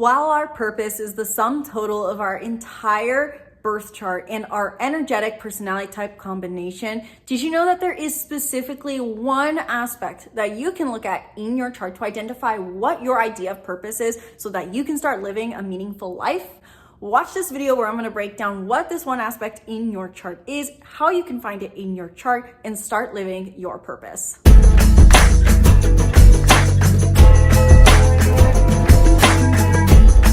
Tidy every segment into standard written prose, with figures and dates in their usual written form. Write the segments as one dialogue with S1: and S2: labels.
S1: While our purpose is the sum total of our entire birth chart and our energetic personality type combination, did you know that there is specifically one aspect that you can look at in your chart to identify what your idea of purpose is so that you can start living a meaningful life? Watch this video where I'm going to break down what this one aspect in your chart is, how you can find it in your chart, and start living your purpose.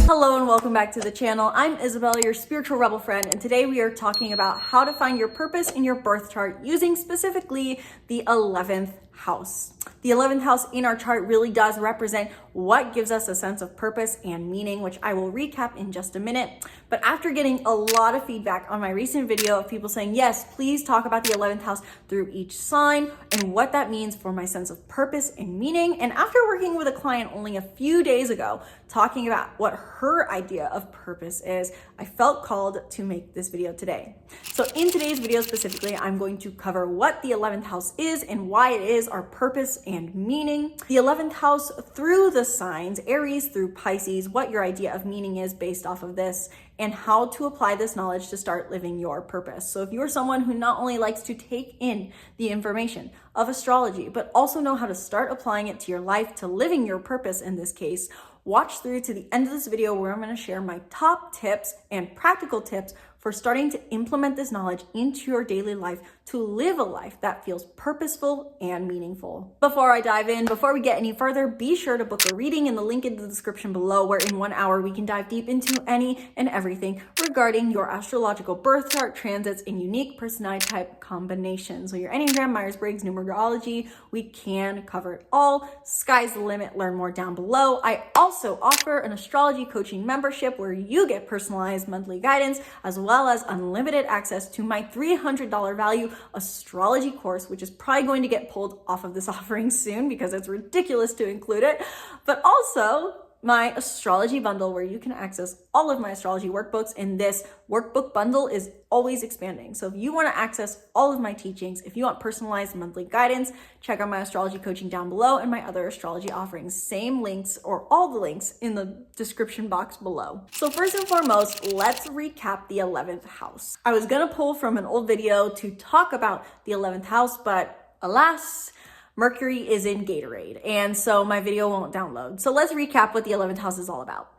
S1: Hello and welcome back to the channel. I'm Isabelle, your spiritual rebel friend, and today we are talking about how to find your purpose in your birth chart using specifically the 11th house. The 11th house in our chart really does represent what gives us a sense of purpose and meaning, which I will recap in just a minute. But after getting a lot of feedback on my recent video of people saying, yes, please talk about the 11th house through each sign and what that means for my sense of purpose and meaning, and after working with a client only a few days ago, talking about what her idea of purpose is, I felt called to make this video today. So in today's video specifically, I'm going to cover what the 11th house is and why it is our purpose and meaning. The 11th house through the signs, Aries through Pisces, what your idea of meaning is based off of this, and how to apply this knowledge to start living your purpose. So if you're someone who not only likes to take in the information of astrology, but also know how to start applying it to your life, to living your purpose in this case, watch through to the end of this video where I'm going to share my top tips and practical tips for starting to implement this knowledge into your daily life to live a life that feels purposeful and meaningful. Before I dive in, before we get any further, be sure to book a reading in the link in the description below, where in 1 hour we can dive deep into any and everything regarding your astrological birth chart, transits, and unique personality type combinations. So your Enneagram, Myers-Briggs, numerology, we can cover it all. Sky's the limit. Learn more down below. I also offer an astrology coaching membership where you get personalized monthly guidance as well as unlimited access to my $300 value astrology course, which is probably going to get pulled off of this offering soon because it's ridiculous to include it, but also my astrology bundle where you can access all of my astrology workbooks, and this workbook bundle is always expanding. So if you want to access all of my teachings, if you want personalized monthly guidance, check out my astrology coaching down below and my other astrology offerings. Same links, or all the links, in the description box below. So first and foremost, let's recap the 11th house. I was going to pull from an old video to talk about the 11th house, but alas, Mercury is in Gatorade, and so my video won't download. So let's recap what the 11th house is all about.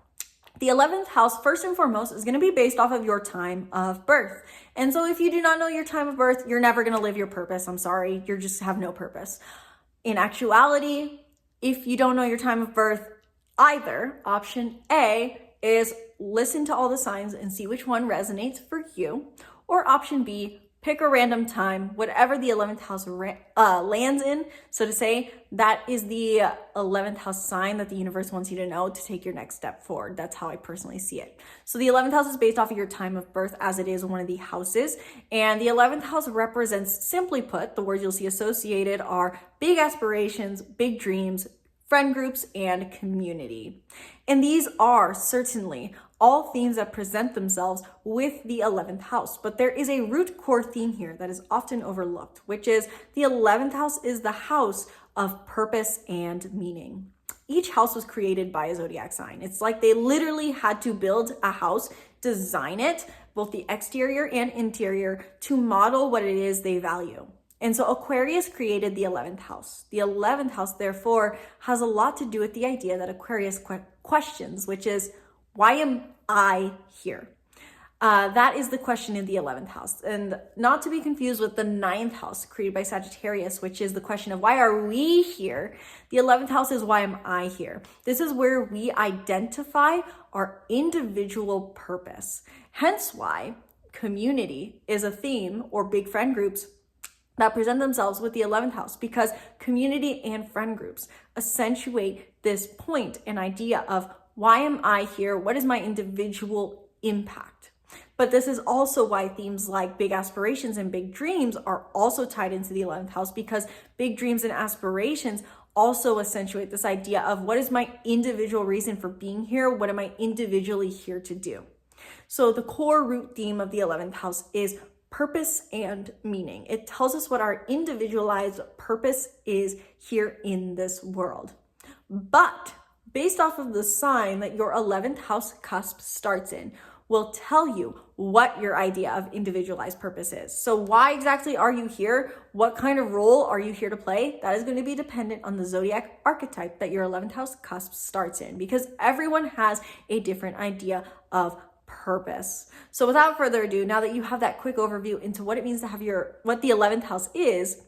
S1: The 11th house, first and foremost, is going to be based off of your time of birth. And so if you do not know your time of birth, you're never going to live your purpose. I'm sorry, you just have no purpose. In actuality, if you don't know your time of birth, either option A is listen to all the signs and see which one resonates for you, or option B, pick a random time, whatever the 11th house lands in. So to say, that is the 11th house sign that the universe wants you to know to take your next step forward. That's how I personally see it. So the 11th house is based off of your time of birth, as it is one of the houses. And the 11th house represents, simply put, the words you'll see associated are big aspirations, big dreams, friend groups, and community. And these are certainly all themes that present themselves with the 11th house. But there is a root core theme here that is often overlooked, which is the 11th house is the house of purpose and meaning. Each house was created by a zodiac sign. It's like they literally had to build a house, design it, both the exterior and interior, to model what it is they value. And so Aquarius created the 11th house. The 11th house, therefore, has a lot to do with the idea that Aquarius questions, which is, why am I here? That is the question in the 11th house. And not to be confused with the 9th house created by Sagittarius, which is the question of, why are we here? The 11th house is, why am I here? This is where we identify our individual purpose. Hence why community is a theme, or big friend groups that present themselves with the 11th house, because community and friend groups accentuate this point and idea of, why am I here? What is my individual impact? But this is also why themes like big aspirations and big dreams are also tied into the 11th house, because big dreams and aspirations also accentuate this idea of, what is my individual reason for being here? What am I individually here to do? So the core root theme of the 11th house is purpose and meaning. It tells us what our individualized purpose is here in this world. But based off of the sign that your 11th house cusp starts in, will tell you what your idea of individualized purpose is. So why exactly are you here? What kind of role are you here to play? That is going to be dependent on the zodiac archetype that your 11th house cusp starts in, because everyone has a different idea of purpose. So without further ado, now that you have that quick overview into what it means to have what the 11th house is,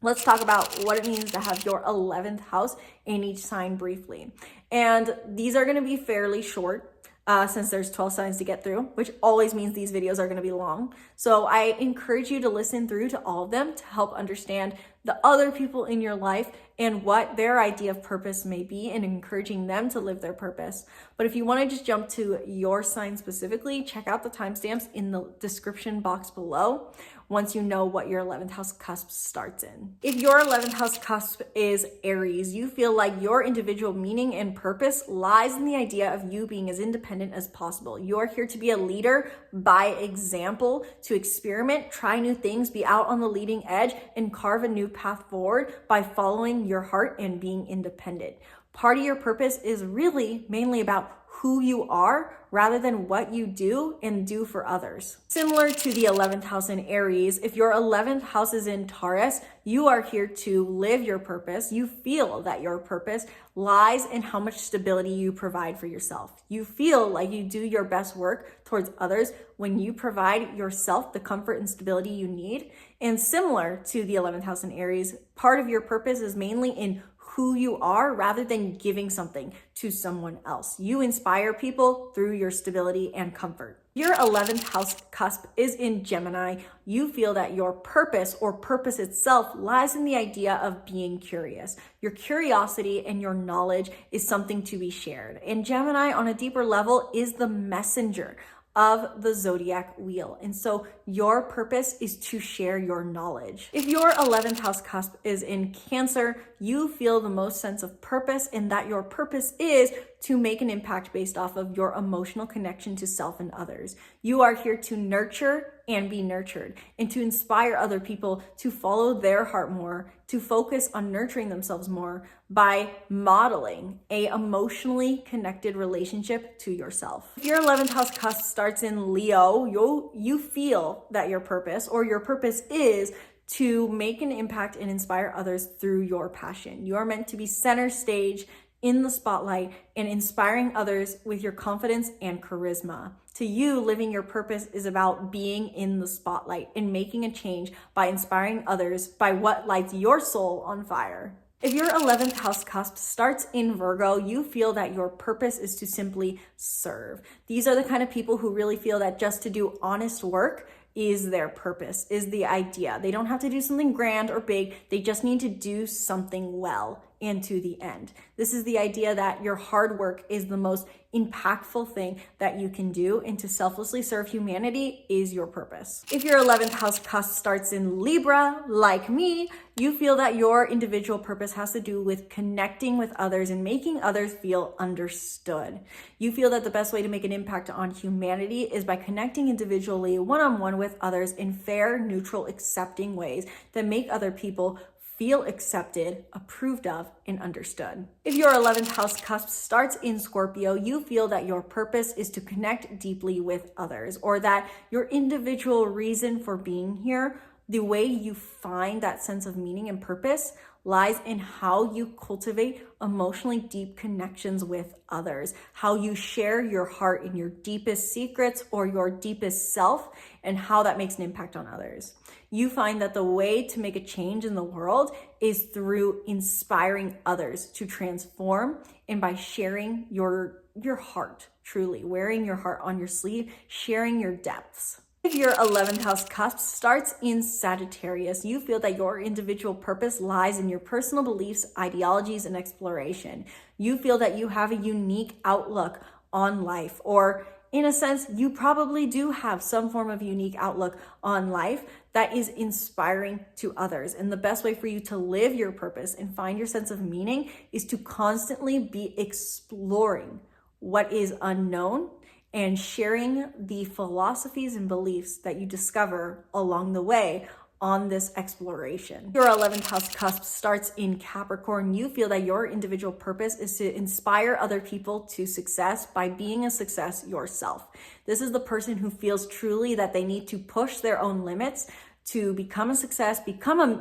S1: let's talk about what it means to have your 11th house in each sign briefly. And these are going to be fairly short, since there's 12 signs to get through, which always means these videos are going to be long. So I encourage you to listen through to all of them to help understand the other people in your life and what their idea of purpose may be, and encouraging them to live their purpose. But if you want to just jump to your sign specifically, check out the timestamps in the description box below once you know what your 11th house cusp starts in. If your 11th house cusp is Aries, you feel like your individual meaning and purpose lies in the idea of you being as independent as possible. You are here to be a leader by example, to experiment, try new things, be out on the leading edge, and carve a new path forward by following your heart and being independent. Part of your purpose is really mainly about who you are rather than what you do and do for others. Similar to the 11th house in Aries, if your 11th house is in Taurus, you are here to live your purpose. You feel that your purpose lies in how much stability you provide for yourself. You feel like you do your best work towards others when you provide yourself the comfort and stability you need. And similar to the 11th house in Aries, part of your purpose is mainly in who you are rather than giving something to someone else. You inspire people through your stability and comfort. Your 11th house cusp is in Gemini. You feel that your purpose or purpose itself lies in the idea of being curious. Your curiosity and your knowledge is something to be shared. And Gemini, on a deeper level, is the messenger of the zodiac wheel. And so your purpose is to share your knowledge. If your 11th house cusp is in Cancer, you feel the most sense of purpose, and that your purpose is to make an impact based off of your emotional connection to self and others. You are here to nurture and be nurtured, and to inspire other people to follow their heart more, to focus on nurturing themselves more by modeling a emotionally connected relationship to yourself. If your 11th house cusp starts in Leo, you feel that your purpose is to make an impact and inspire others through your passion. You are meant to be center stage, in the spotlight, and inspiring others with your confidence and charisma. To you, living your purpose is about being in the spotlight and making a change by inspiring others by what lights your soul on fire. If your 11th house cusp starts in Virgo, you feel that your purpose is to simply serve. These are the kind of people who really feel that just to do honest work is their purpose, is the idea. They don't have to do something grand or big. They just need to do something well and to the end. This is the idea that your hard work is the most impactful thing that you can do, and to selflessly serve humanity is your purpose. If your 11th house cusp starts in Libra, like me, you feel that your individual purpose has to do with connecting with others and making others feel understood. You feel that the best way to make an impact on humanity is by connecting individually, one-on-one with others in fair, neutral, accepting ways that make other people feel accepted, approved of, and understood. If your 11th house cusp starts in Scorpio, you feel that your purpose is to connect deeply with others, or that your individual reason for being here, the way you find that sense of meaning and purpose, lies in how you cultivate emotionally deep connections with others, how you share your heart in your deepest secrets or your deepest self, and how that makes an impact on others. You find that the way to make a change in the world is through inspiring others to transform, and by sharing your heart, truly wearing your heart on your sleeve, sharing your depths. If your 11th house cusp starts in Sagittarius, you feel that your individual purpose lies in your personal beliefs, ideologies, and exploration. You feel that you have a unique outlook on life, or in a sense, you probably do have some form of unique outlook on life that is inspiring to others. And the best way for you to live your purpose and find your sense of meaning is to constantly be exploring what is unknown and sharing the philosophies and beliefs that you discover along the way on this exploration. Your 11th house cusp starts in Capricorn. You feel that your individual purpose is to inspire other people to success by being a success yourself. This is the person who feels truly that they need to push their own limits to become a success,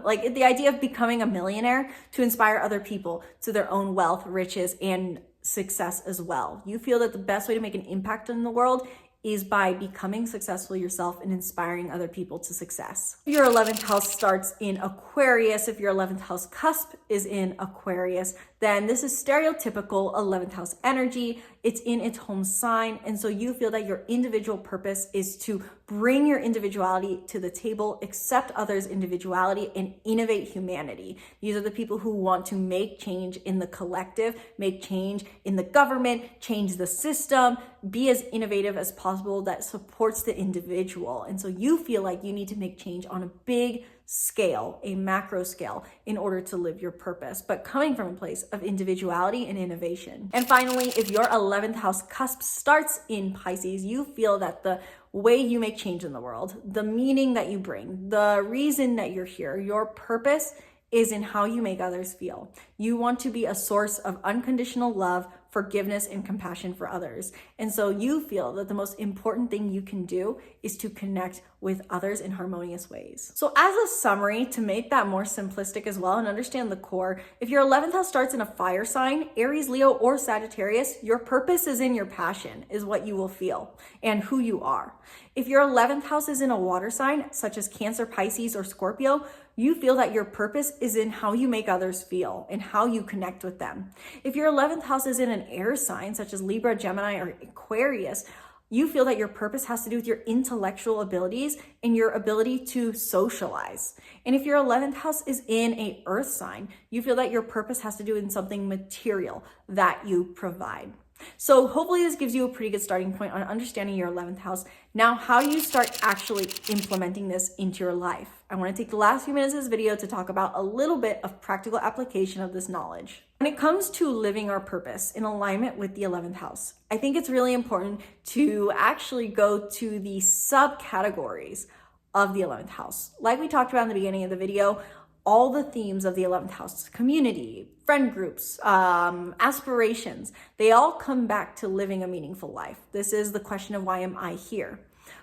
S1: like the idea of becoming a millionaire, to inspire other people to their own wealth, riches, and success as well. You feel that the best way to make an impact in the world is by becoming successful yourself and inspiring other people to success. Your 11th house starts in Aquarius. If your 11th house cusp is in Aquarius, then this is stereotypical 11th house energy. It's in its home sign. And so you feel that your individual purpose is to bring your individuality to the table, accept others' individuality, and innovate humanity. These are the people who want to make change in the collective, make change in the government, change the system, be as innovative as possible that supports the individual. And so you feel like you need to make change on a big scale, a macro scale, in order to live your purpose, but coming from a place of individuality and innovation. And finally, if your 11th house cusp starts in Pisces, you feel that the way you make change in the world, the meaning that you bring, the reason that you're here, your purpose is in how you make others feel. You want to be a source of unconditional love, forgiveness, and compassion for others. And so you feel that the most important thing you can do is to connect with others in harmonious ways. So as a summary, to make that more simplistic as well and understand the core, if your 11th house starts in a fire sign, Aries, Leo, or Sagittarius, your purpose is in your passion, is what you will feel and who you are. If your 11th house is in a water sign, such as Cancer, Pisces, or Scorpio, you feel that your purpose is in how you make others feel and how you connect with them. If your 11th house is in an air sign, such as Libra, Gemini, or Aquarius, you feel that your purpose has to do with your intellectual abilities and your ability to socialize. And if your 11th house is in an earth sign, you feel that your purpose has to do with something material that you provide. So hopefully this gives you a pretty good starting point on understanding your 11th house. Now, how you start actually implementing this into your life. I want to take the last few minutes of this video to talk about a little bit of practical application of this knowledge. When it comes to living our purpose in alignment with the 11th house, I think it's really important to actually go to the subcategories of the 11th house. Like we talked about in the beginning of the video, all the themes of the 11th house, community, friend groups, aspirations, they all come back to living a meaningful life. This is the question of why am I here?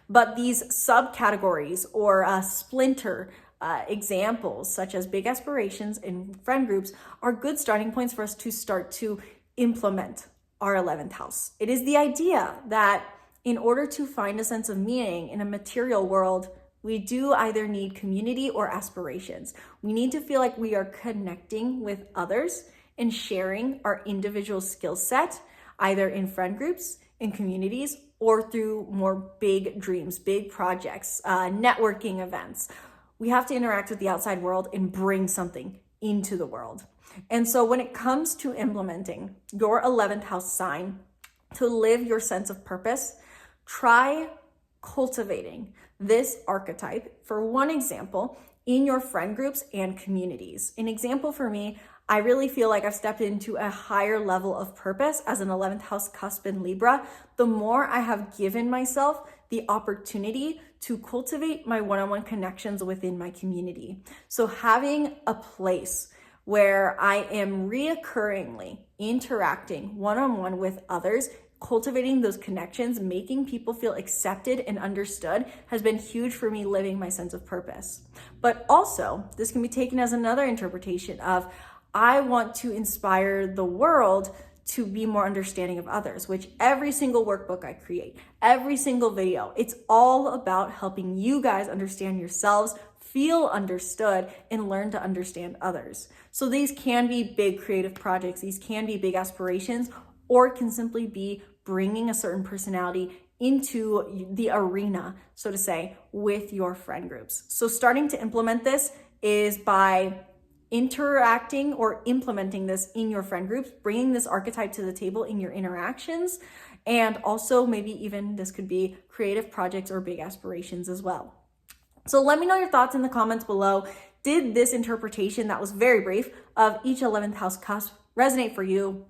S1: But these subcategories or splinter examples, such as big aspirations and friend groups, are good starting points for us to start to implement our 11th house. It is the idea that in order to find a sense of meaning in a material world, we do either need community or aspirations. We need to feel like we are connecting with others and sharing our individual skill set, either in friend groups, in communities, or through more big dreams, big projects, networking events. We have to interact with the outside world and bring something into the world. And so when it comes to implementing your 11th house sign to live your sense of purpose, try cultivating this archetype, for one example, in your friend groups and communities. An example for me, I really feel like I've stepped into a higher level of purpose as an 11th house cusp in Libra, the more I have given myself the opportunity to cultivate my one-on-one connections within my community. So having a place where I am reoccurringly interacting one-on-one with others, cultivating those connections, making people feel accepted and understood has been huge for me living my sense of purpose. But also, this can be taken as another interpretation of, I want to inspire the world to be more understanding of others, which every single workbook I create, every single video, it's all about helping you guys understand yourselves, feel understood, and learn to understand others. So these can be big creative projects, these can be big aspirations, or it can simply be bringing a certain personality into the arena, so to say, with your friend groups. So starting to implement this is by interacting or implementing this in your friend groups, bringing this archetype to the table in your interactions, and also maybe even this could be creative projects or big aspirations as well. So let me know your thoughts in the comments below. Did this interpretation that was very brief of each 11th house cusp resonate for you?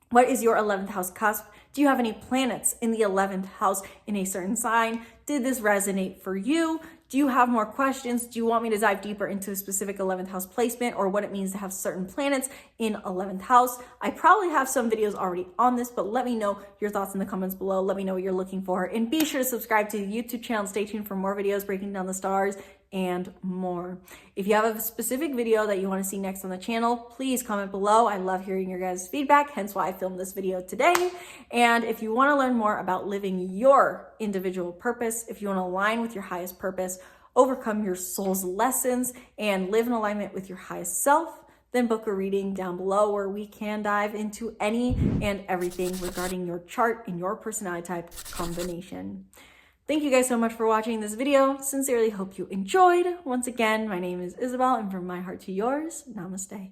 S1: What is your 11th house cusp? Do you have any planets in the 11th house in a certain sign? Did this resonate for you? Do you have more questions? Do you want me to dive deeper into a specific 11th house placement or what it means to have certain planets in 11th house? I probably have some videos already on this, but let me know your thoughts in the comments below. Let me know what you're looking for, and be sure to subscribe to the YouTube channel and stay tuned for more videos breaking down the stars and more. If you have a specific video that you want to see next on the channel, please comment below. I love hearing your guys' feedback, hence why I filmed this video today. And if you want to learn more about living your individual purpose, if you want to align with your highest purpose, overcome your soul's lessons, and live in alignment with your highest self, then book a reading down below where we can dive into any and everything regarding your chart and your personality type combination. Thank you guys so much for watching this video. Sincerely hope you enjoyed. Once again, my name is Isabelle, and from my heart to yours, namaste.